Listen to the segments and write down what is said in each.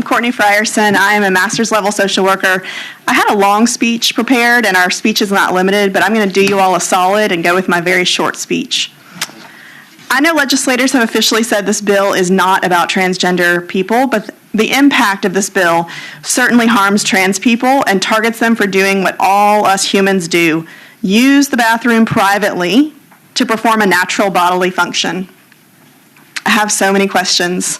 Courtney Frierson. I am a master's level social worker. I had a long speech prepared, and our speech is not limited, but I'm going to do you all a solid and go with my very short speech. I know legislators have officially said this bill is not about transgender people, but the impact of this bill certainly harms trans people and targets them for doing what all us humans do: use the bathroom privately to perform a natural bodily function. I have so many questions.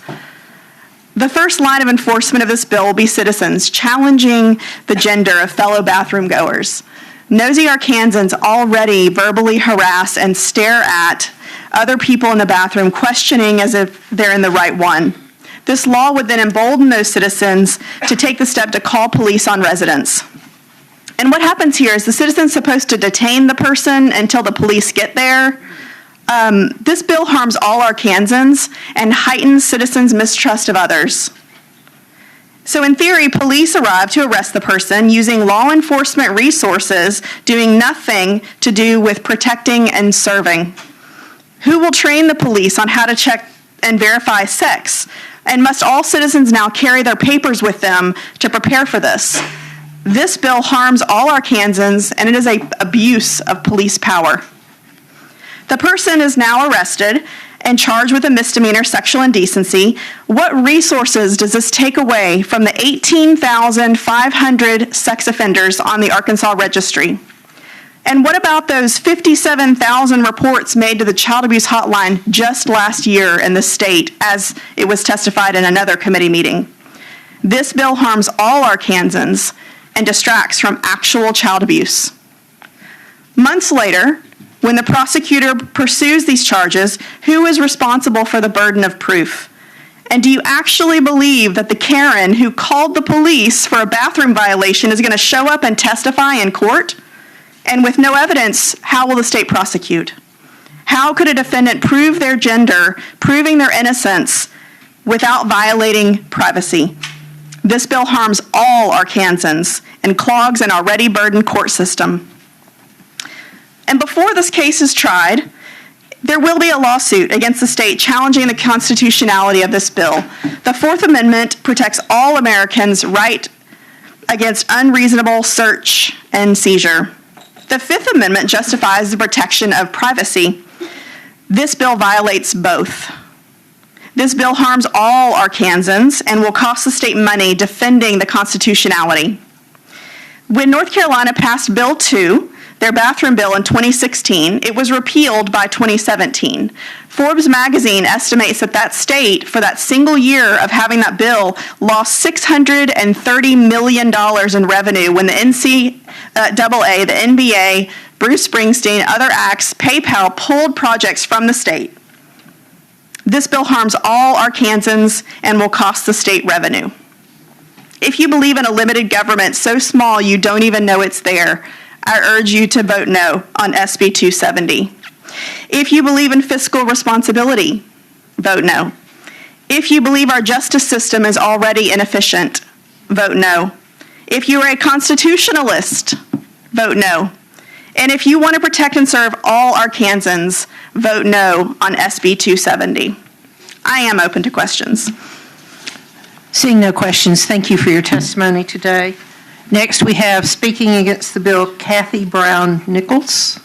The first line of enforcement of this bill will be citizens challenging the gender of fellow bathroom goers. Nosy Arkansans already verbally harass and stare at other people in the bathroom, questioning as if they're in the right one. This law would then embolden those citizens to take the step to call police on residents. And what happens here is the citizen's supposed to detain the person until the police get there. This bill harms all Arkansans and heightens citizens' mistrust of others. So in theory, police arrive to arrest the person using law enforcement resources doing nothing to do with protecting and serving. Who will train the police on how to check and verify sex? And must all citizens now carry their papers with them to prepare for this? This bill harms all Arkansans, and it is an abuse of police power. The person is now arrested and charged with a misdemeanor sexual indecency. What resources does this take away from the 18,500 sex offenders on the Arkansas registry? And what about those 57,000 reports made to the child abuse hotline just last year in the state, as it was testified in another committee meeting? This bill harms all Arkansans and distracts from actual child abuse. Months later, when the prosecutor pursues these charges, who is responsible for the burden of proof? And do you actually believe that the Karen who called the police for a bathroom violation is going to show up and testify in court? And with no evidence, how will the state prosecute? How could a defendant prove their gender, proving their innocence, without violating privacy? This bill harms all Arkansans and clogs an already burdened court system. And before this case is tried, there will be a lawsuit against the state challenging the constitutionality of this bill. The Fourth Amendment protects all Americans' right against unreasonable search and seizure. The Fifth Amendment justifies the protection of privacy. This bill violates both. This bill harms all Arkansans and will cost the state money defending the constitutionality. When North Carolina passed Bill 2, their bathroom bill in 2016, it was repealed by 2017. Forbes magazine estimates that state, for that single year of having that bill, lost $630 million in revenue when the NCAA, the NBA, Bruce Springsteen, other acts, PayPal pulled projects from the state. This bill harms all Arkansans and will cost the state revenue. If you believe in a limited government so small you don't even know it's there, I urge you to vote no on SB 270. If you believe in fiscal responsibility, vote no. If you believe our justice system is already inefficient, vote no. If you are a constitutionalist, vote no. And if you want to protect and serve all Arkansans, vote no on SB 270. I am open to questions. Seeing no questions, thank you for your testimony today. Next, we have speaking against the bill, Kathy Brown Nichols.